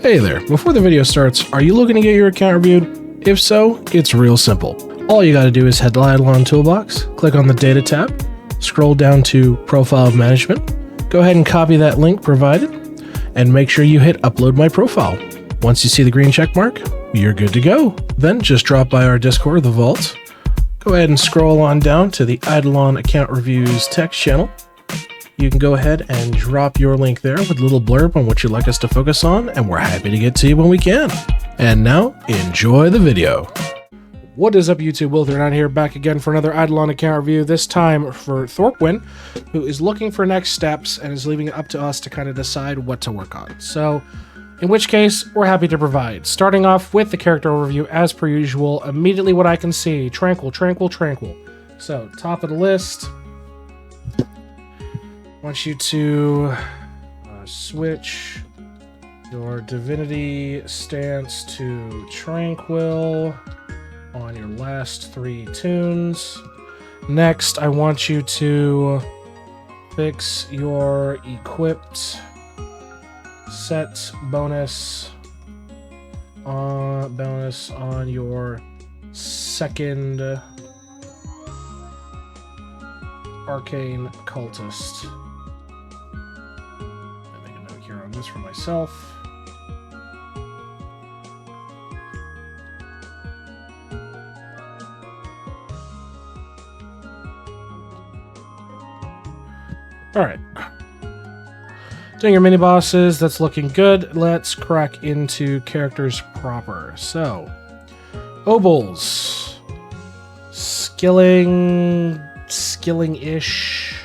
Hey there, before the video starts, are you looking to get your account reviewed? If so, it's real simple. All you gotta do is head to the IdleOn toolbox, click on the Data tab, scroll down to Profile Management, go ahead and copy that link provided, and make sure you hit Upload My Profile. Once you see the green check mark, you're good to go. Then just drop by our Discord, The Vault, go ahead and scroll on down to the IdleOn Account Reviews text channel. You can go ahead and drop your link there with a little blurb on what you'd like us to focus on, and we're happy to get to you when we can. And now, enjoy the video. What is up, YouTube? Will39 here, back again for another IdleOn account review, this time for Thorpwin, who is looking for next steps and is leaving it up to us to kind of decide what to work on. So, in which case, we're happy to provide. Starting off with the character overview, as per usual, immediately what I can see, tranquil, tranquil, tranquil. So, top of the list, I want you to switch your Divinity Stance to Tranquil on your last 3 toons. Next, I want you to fix your equipped set bonus on your Second Arcane Cultist. On this for myself. Alright. Doing your mini bosses, that's looking good. Let's crack into characters proper. So, Obols. Skilling-ish.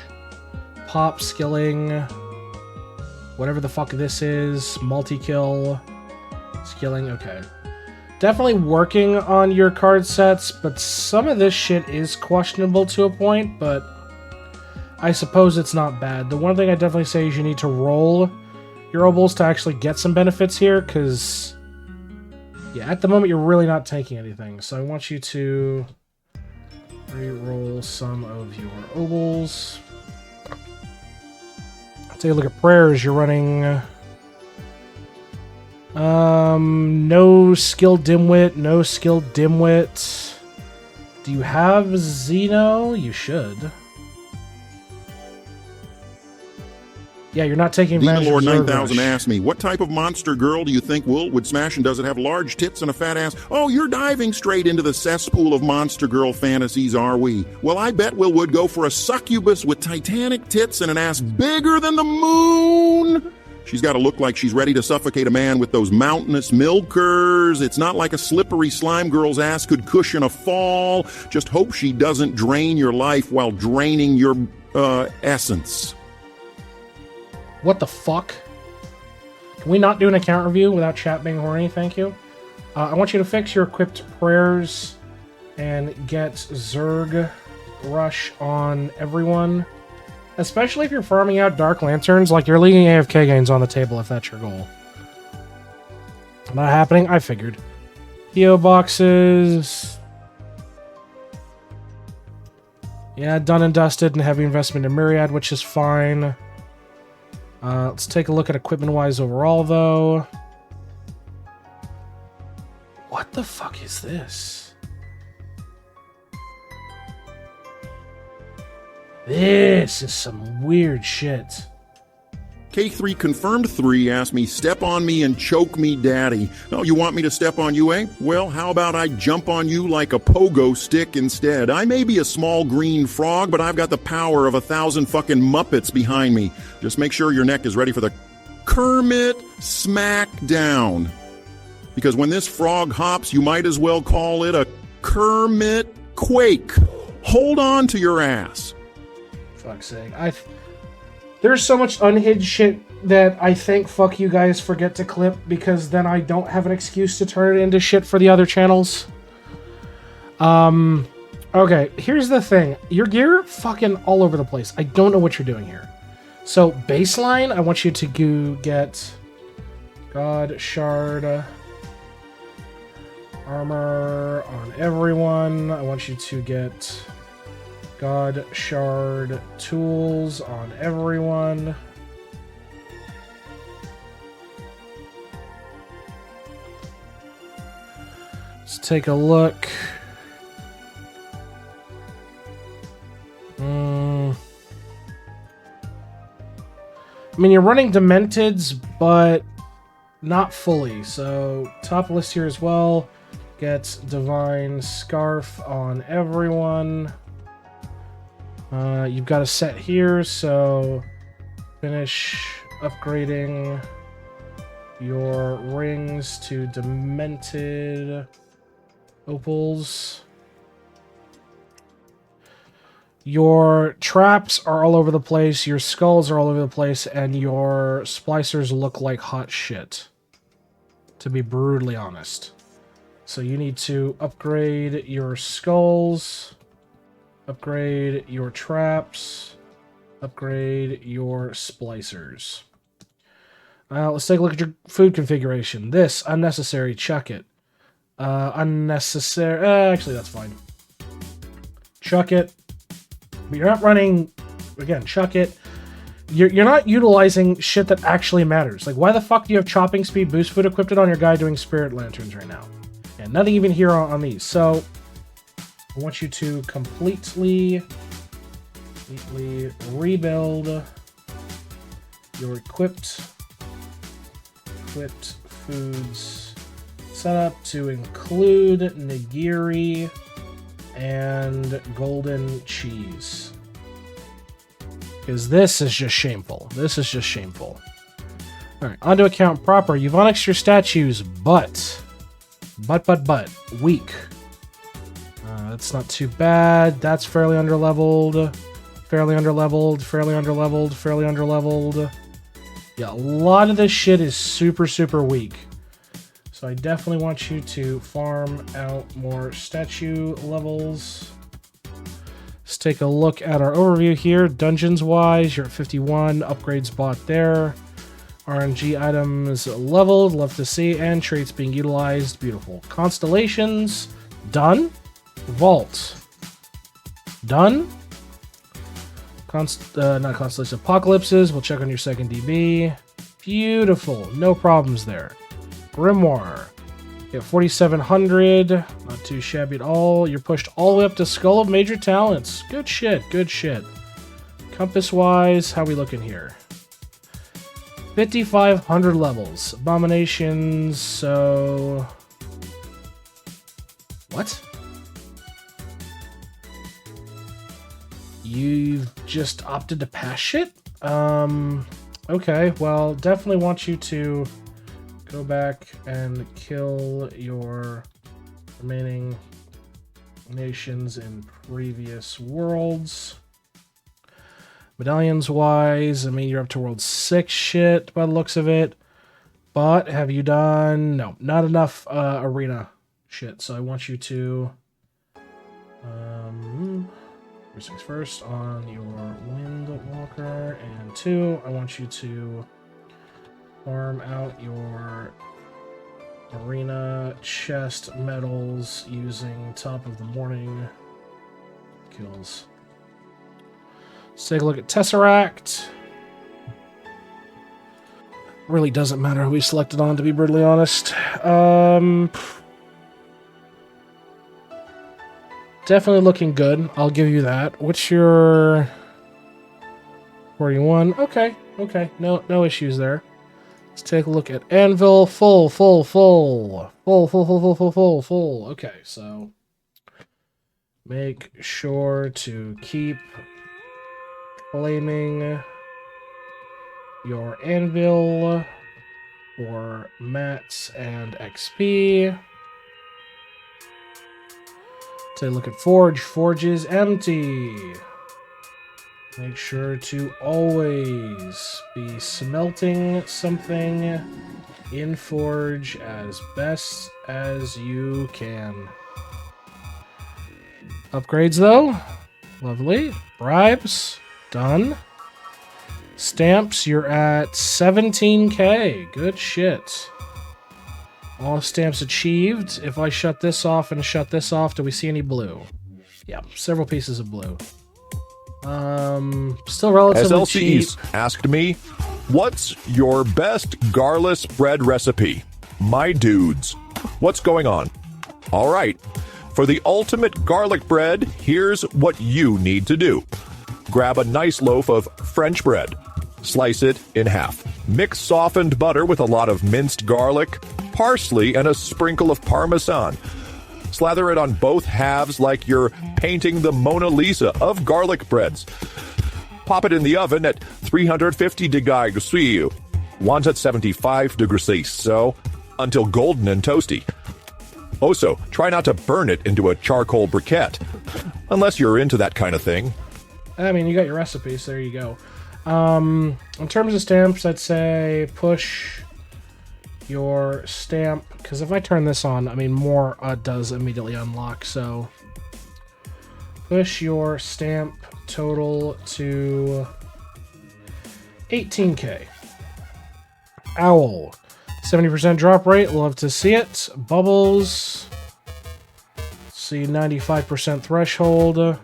Pop skilling. Whatever the fuck this is, multi-kill, skilling, okay. Definitely working on your card sets, but some of this shit is questionable to a point, but I suppose it's not bad. The one thing I definitely say is you need to roll your Obols to actually get some benefits here, because, yeah, at the moment you're really not taking anything. So I want you to re-roll some of your Obols. Take a look at prayers. You're running no skill dimwit, no skill dimwit. Do you have Xeno? You should. Yeah, you're not taking advantage of Lord Zerg 9000 Rush. asked me, what type of monster girl do you think would smash, and does it have large tits and a fat ass? Oh, you're diving straight into the cesspool of monster girl fantasies, are we? Well, I bet Will would go for a succubus with titanic tits and an ass bigger than the moon. She's got to look like she's ready to suffocate a man with those mountainous milkers. It's not like a slippery slime girl's ass could cushion a fall. Just hope she doesn't drain your life while draining your, essence. What the fuck? Can we not do an account review without chat being horny? Thank you. I want you to fix your equipped prayers and get Zerg Rush on everyone. Especially if you're farming out Dark Lanterns, like you're leaving AFK gains on the table if that's your goal. Not happening? I figured. PO boxes. Yeah, done and dusted and heavy investment in Myriad, which is fine. Let's take a look at equipment-wise overall, though. What the fuck is this? This is some weird shit. K3 Confirmed 3 asked me, step on me and choke me, daddy. Oh, you want me to step on you, eh? Well, how about I jump on you like a pogo stick instead? I may be a small green frog, but I've got the power of 1,000 fucking Muppets behind me. Just make sure your neck is ready for the Kermit Smackdown. Because when this frog hops, you might as well call it a Kermit Quake. Hold on to your ass. Fuck's sake. There's so much unhinged shit that I think fuck you guys forget to clip, because then I don't have an excuse to turn it into shit for the other channels. Okay, here's the thing. Your gear fucking all over the place. I don't know what you're doing here. So, baseline, I want you to go get Godshard Armor on everyone. I want you to get Godshard Tools on everyone. Let's take a look. I mean, you're running Dementeds, but not fully. So, top list here as well. Gets Divine Scarf on everyone. You've got a set here, so finish upgrading your rings to Demented Obols. Your traps are all over the place, your skulls are all over the place, and your splicers look like hot shit, to be brutally honest. So you need to upgrade your skulls, upgrade your traps, upgrade your splicers. Let's take a look at your food configuration. This, unnecessary, chuck it. Unnecessary, actually that's fine. Chuck it. But you're not running, again, chuck it. You're not utilizing shit that actually matters. Like, why the fuck do you have chopping speed boost food equipped on your guy doing spirit lanterns right now? And nothing even here on these. So, I want you to completely rebuild your equipped foods setup to include nigiri and golden cheese. Because this is just shameful. This is just shameful. Alright, onto account proper. You've onyxed your statues, but weak. That's not too bad. That's fairly underleveled. Fairly underleveled. Fairly underleveled. Fairly underleveled. Yeah, a lot of this shit is super, super weak. So I definitely want you to farm out more statue levels. Let's take a look at our overview here. Dungeons-wise, you're at 51. Upgrades bought there. RNG items leveled. Love to see. And traits being utilized. Beautiful. Constellations. Done. Vault. Done. Not Constellation. Apocalypses. We'll check on your second DB. Beautiful. No problems there. Grimoire. You have 4,700. Not too shabby at all. You're pushed all the way up to Skull of Major Talents. Good shit. Good shit. Compass-wise, how we looking here? 5,500 levels. Abominations, so... What? You've just opted to pass shit? Okay, well, definitely want you to go back and kill your remaining nations in previous worlds. Medallions-wise, I mean, you're up to World 6 shit by the looks of it. But have you done... No, not enough arena shit. So I want you to... First things first, on your Windwalker. And 2, I want you to farm out your arena chest medals using Top of the Morning kills. Let's take a look at Tesseract. Really doesn't matter who we selected on, to be brutally honest. Definitely looking good. I'll give you that. What's your 41? Okay. No issues there. Let's take a look at Anvil. Full. Okay, so make sure to keep claiming your Anvil for mats and XP. Take a look at Forge. Forge is empty. Make sure to always be smelting something in Forge as best as you can. Upgrades, though. Lovely. Bribes. Done. Stamps, you're at 17k. Good shit. All stamps achieved. If I shut this off and shut this off, do we see any blue? Yeah, several pieces of blue. Still relatively cheap. SLCs asked me, what's your best garlic bread recipe? My dudes. What's going on? All right. For the ultimate garlic bread, here's what you need to do. Grab a nice loaf of French bread. Slice it in half. Mix softened butter with a lot of minced garlic, parsley, and a sprinkle of Parmesan. Slather it on both halves like you're painting the Mona Lisa of garlic breads. Pop it in the oven at 350 degrees Celsius, 175 degrees Celsius, so until golden and toasty. Also, try not to burn it into a charcoal briquette, unless you're into that kind of thing. I mean, you got your recipe, so there you go. In terms of stamps, I'd say push your stamp, because if I turn this on, I mean, more does immediately unlock, so push your stamp total to 18k. Owl, 70% drop rate, love to see it. Bubbles, see 95% threshold,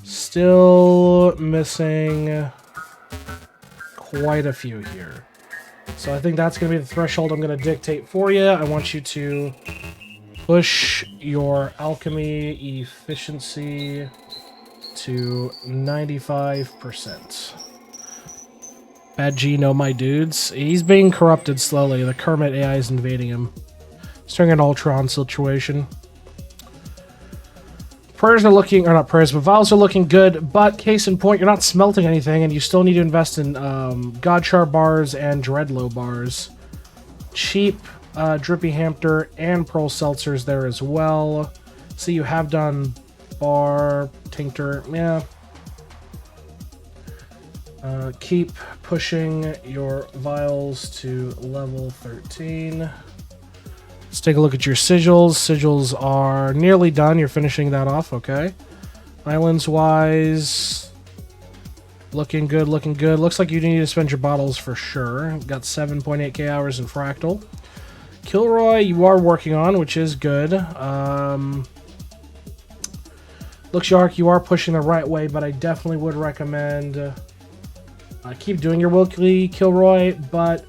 still missing quite a few here. So I think that's going to be the threshold I'm going to dictate for you. I want you to push your alchemy efficiency to 95%. Bad G, no my dudes. He's being corrupted slowly. The Kermit AI is invading him. It's turning an Ultron situation. Prayers are looking, or not prayers, but vials are looking good, but case in point, you're not smelting anything, and you still need to invest in Godshard bars and Dreadlow bars. Cheap Drippy Hamter and Pearl Seltzers there as well. So you have done bar, tincture, yeah. Keep pushing your vials to level 13. Let's take a look at your sigils. Sigils are nearly done. You're finishing that off, okay. Islands-wise, looking good, looking good. Looks like you need to spend your bottles for sure. Got 7.8k hours in Fractal. Kilroy, you are working on, which is good. Looks Yark, you are pushing the right way, but I definitely would recommend keep doing your weekly Kilroy, but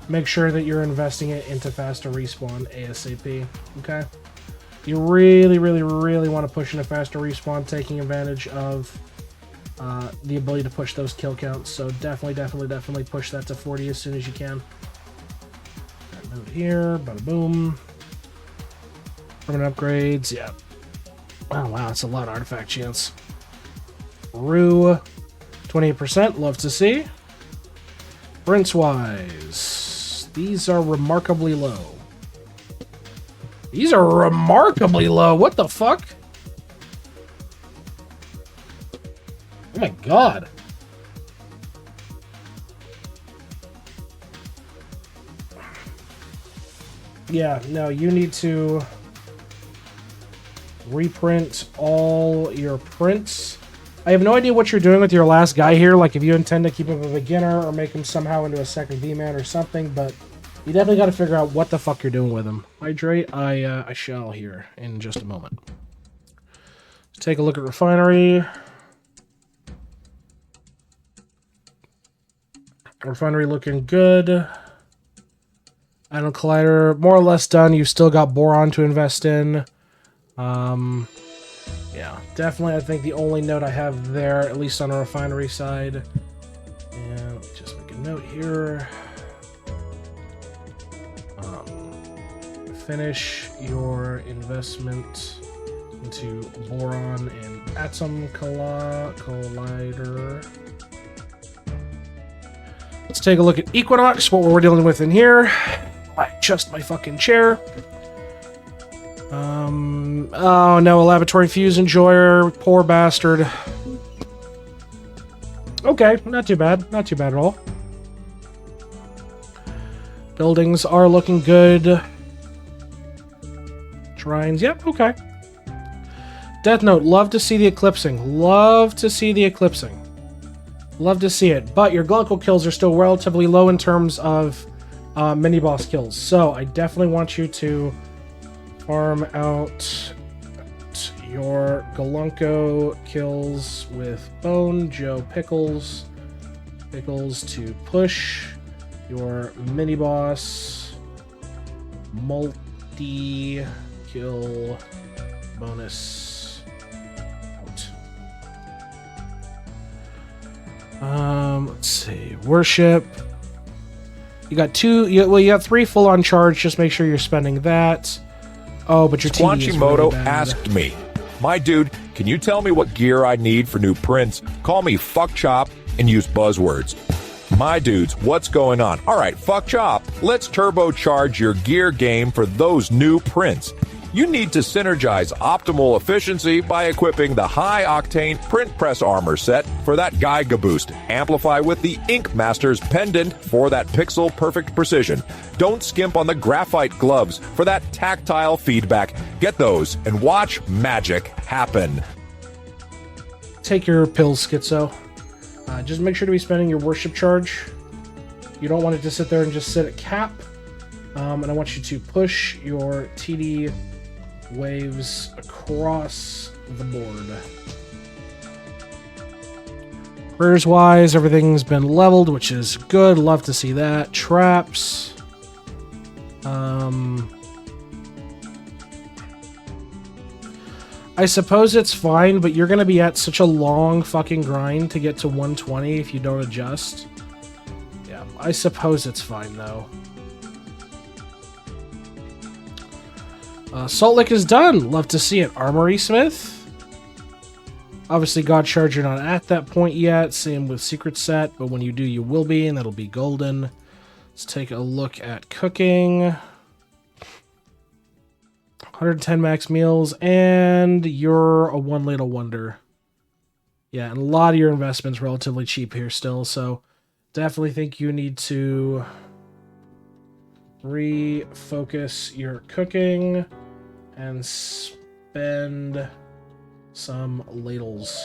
make sure that you're investing it into faster respawn ASAP, okay? You really, really, really want to push into faster respawn, taking advantage of the ability to push those kill counts, so definitely push that to 40 as soon as you can. Got a note here, bada boom. Permanent upgrades, yeah. Oh wow, that's a lot of artifact chance. Rue, 28%, love to see. Prince-wise, these are remarkably low. These are remarkably low. What the fuck? Oh my god. Yeah, no, you need to reprint all your prints. I have no idea what you're doing with your last guy here, like if you intend to keep him a beginner or make him somehow into a second V-man or something, but you definitely got to figure out what the fuck you're doing with him. Hydrate, I shall here in just a moment. Let's take a look at Refinery. Refinery looking good. Ion Collider, more or less done. You've still got Boron to invest in. Yeah, definitely I think the only note I have there, at least on a Refinery side. And let me just make a note here. Finish your investment into Boron and Atom Collider. Let's take a look at Equinox, what we're dealing with in here. I adjust my fucking chair. Oh no, a Laboratory Fuse Enjoyer, poor bastard. Okay, not too bad. Not too bad at all. Buildings are looking good. Shrines, yep, okay. Death Note, love to see the Eclipsing. Love to see the Eclipsing. Love to see it. But your Glunko kills are still relatively low in terms of mini-boss kills. So I definitely want you to farm out your Glunko kills with Bone, Joe Pickles. Pickles to push your mini-boss multi skill bonus out. Let's see. Worship. You got two. You got 3 full on charge. Just make sure you're spending that. Oh, but your TD is really Squanchimoto bad. asked me, "My dude, can you tell me what gear I need for new prints? Call me Fuck Chop and use buzzwords." My dudes, what's going on? All right, Fuck Chop, let's turbocharge your gear game for those new prints. You need to synergize optimal efficiency by equipping the high-octane print press armor set for that Geiga boost. Amplify with the Ink Master's pendant for that pixel-perfect precision. Don't skimp on the graphite gloves for that tactile feedback. Get those and watch magic happen. Take your pills, Schizo. Just make sure to be spending your worship charge. You don't want it to sit there and just sit at cap. And I want you to push your TD waves across the board. Prayers wise, everything's been leveled, which is good. Love to see that. Traps. I suppose it's fine, but you're going to be at such a long fucking grind to get to 120 if you don't adjust. Yeah, I suppose it's fine, though. Salt Lick is done. Love to see it. Armory Smith. Obviously, Godshard, you're not at that point yet. Same with Secret Set, but when you do, you will be, and that'll be golden. Let's take a look at cooking. 110 max meals, and you're a 1 ladle wonder. Yeah, and a lot of your investments relatively cheap here still, so definitely think you need to refocus your cooking and spend some ladles.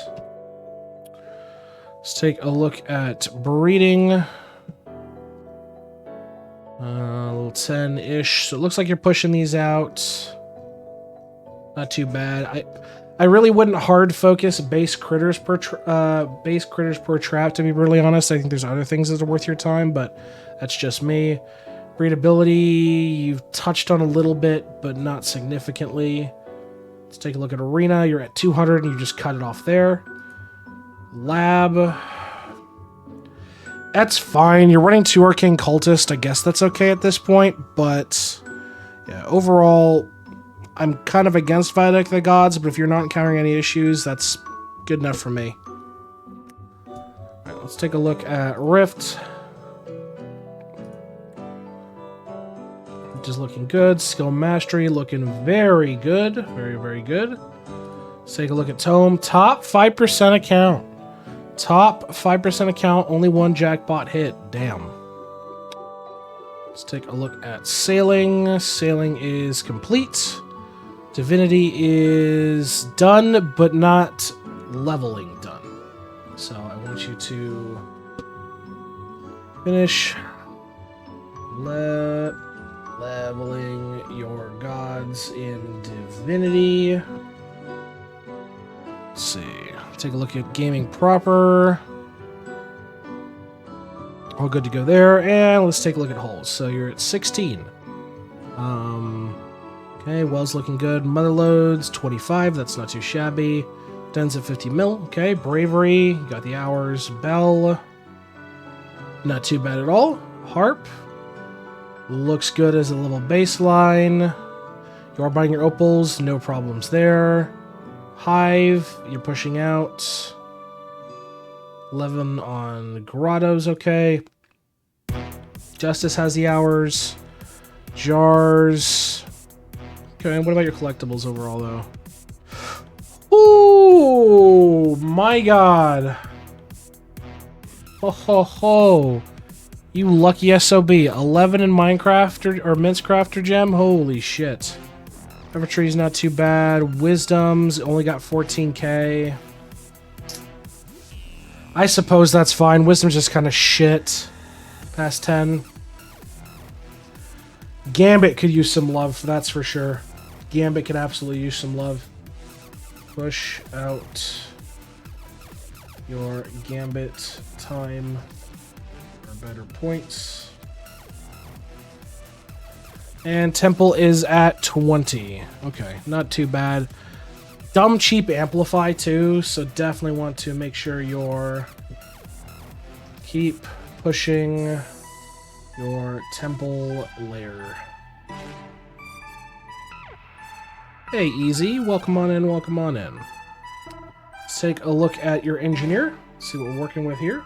Let's take a look at breeding. 10-ish, so it looks like you're pushing these out. Not too bad. I really wouldn't hard focus base critters per trap, to be brutally honest. I think there's other things that are worth your time, but that's just me. Breedability, you've touched on a little bit, but not significantly. Let's take a look at Arena. You're at 200 and you just cut it off there. Lab. That's fine. You're running 2 Arcane Cultist. I guess that's okay at this point, but yeah, overall, I'm kind of against Viaduct of the Gods, but if you're not encountering any issues, that's good enough for me. Alright, let's take a look at Rift. Which is looking good. Skill Mastery looking very good. Very, very good. Let's take a look at Tome. Top 5% account. Top 5% account. Only 1 jackpot hit. Damn. Let's take a look at Sailing. Sailing is complete. Divinity is done, but not leveling done. So I want you to finish leveling your gods in Divinity. Let's see. Take a look at gaming proper. All good to go there. And let's take a look at holes. So you're at 16. Okay, Well's looking good. Mother loads, 25. That's not too shabby. Den's at 50 mil. Okay, Bravery. You got the hours. Bell. Not too bad at all. Harp. Looks good as a level baseline. You are buying your Obols. No problems there. Hive. You're pushing out. 11 on Grottos. Okay. Justice has the hours. Jars. Okay, and what about your collectibles overall, though? Ooh, my God. Ho, ho, ho. You lucky SOB. 11 in Minecraft or Mincecrafter gem? Holy shit. Infantry's not too bad. Wisdom's only got 14k. I suppose that's fine. Wisdom's just kind of shit. Past 10. Gambit could use some love, that's for sure. Gambit could absolutely use some love. Push out your Gambit time for better points. And Temple is at 20. Okay, not too bad. Dumb cheap Amplify too, so definitely want to make sure you're... Keep pushing your Temple layer. Hey, Easy. Welcome on in, welcome on in. Let's take a look at your Engineer. See what we're working with here.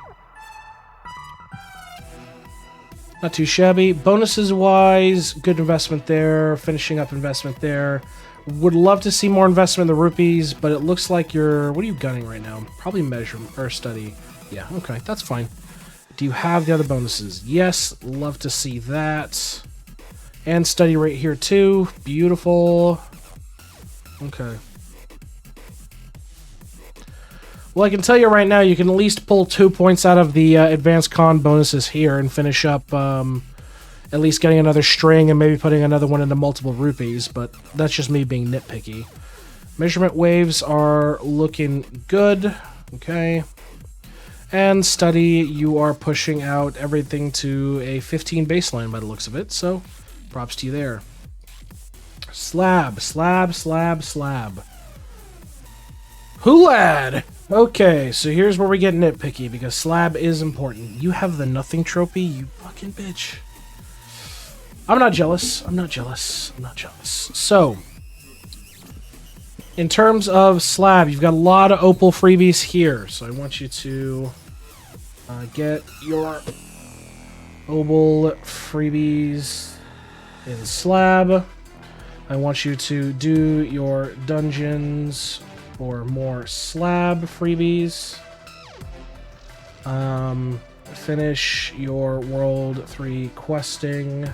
Not too shabby. Bonuses-wise, good investment there. Finishing up investment there. Would love to see more investment in the rupees, but it looks like you're... What are you gunning right now? Probably measurement or study. Yeah, okay, that's fine. Do you have the other bonuses? Yes, love to see that. And study right here too. Beautiful. Okay. Well, I can tell you right now, you can at least pull 2 points out of the advanced con bonuses here and finish up at least getting another string and maybe putting another one into multiple rupees, but that's just me being nitpicky. Measurement waves are looking good. Okay. And study, you are pushing out everything to a 15 baseline by the looks of it, so props to you there. Slab, slab, slab, slab. Hulad! Okay, so here's where we get nitpicky, because slab is important. You have the nothing trophy, you fucking bitch. I'm not jealous. I'm not jealous. I'm not jealous. So, in terms of slab, you've got a lot of opal freebies here. So I want you to get your obol freebies in slab. I want you to do your dungeons for more slab freebies. Finish your World 3 questing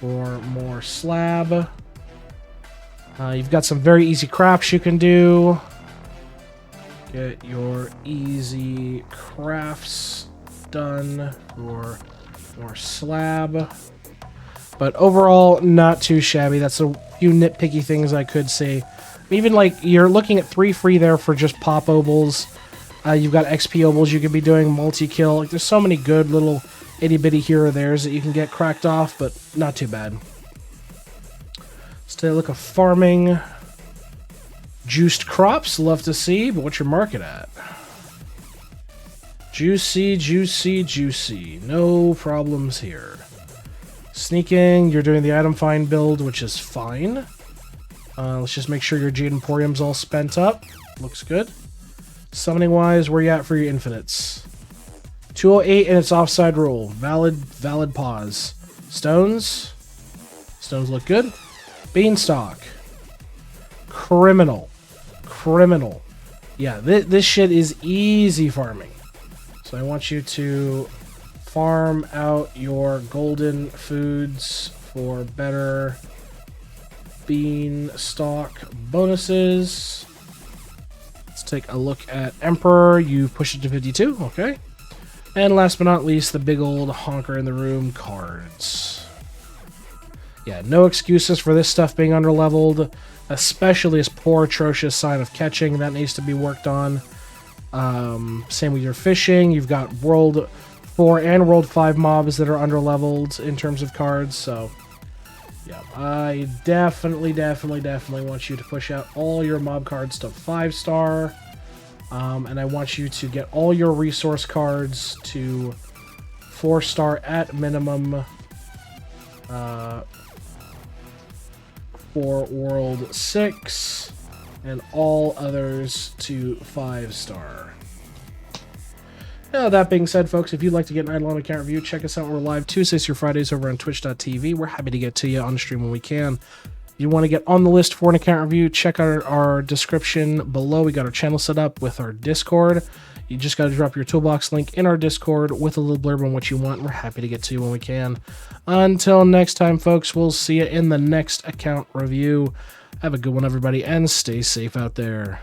for more slab. You've got some very easy crafts you can do. Get your easy crafts done for more slab. But overall, not too shabby. That's a few nitpicky things I could say. Even like you're looking at 3 free there for just pop obols. You've got XP obols you could be doing multi-kill. Like, there's so many good little itty-bitty here or there's that you can get cracked off, but not too bad. Let's take a look at farming. Juiced crops, love to see, but what's your market at? Juicy, juicy, juicy. No problems here. Sneaking, you're doing the item find build, which is fine. Let's just make sure your Jade Emporium's all spent up. Looks good. Summoning wise, where you at for your infinites? 208 and its offside roll. Valid pause. Stones. Stones look good. Beanstalk. Criminal. Criminal. Yeah, this shit is easy farming. So I want you to farm out your golden foods for better beanstalk bonuses. Let's take a look at Emperor. You push it to 52. Okay. And last but not least, the big old honker in the room, cards. Yeah, no excuses for this stuff being underleveled, especially this poor, atrocious sign of catching. That needs to be worked on. Same with your fishing. You've got World 4 and World 5 mobs that are underleveled in terms of cards, so yeah, I definitely want you to push out all your mob cards to 5-star. And I want you to get all your resource cards to 4-star at minimum for World 6, and all others to 5-star. Now, that being said, folks, if you'd like to get an IdleOn account review, check us out. We're live Tuesdays through Fridays over on twitch.tv. We're happy to get to you on stream when we can. If you want to get on the list for an account review, check out our description below. We got our channel set up with our Discord. You just got to drop your toolbox link in our Discord with a little blurb on what you want. We're happy to get to you when we can. Until next time, folks, we'll see you in the next account review. Have a good one, everybody, and stay safe out there.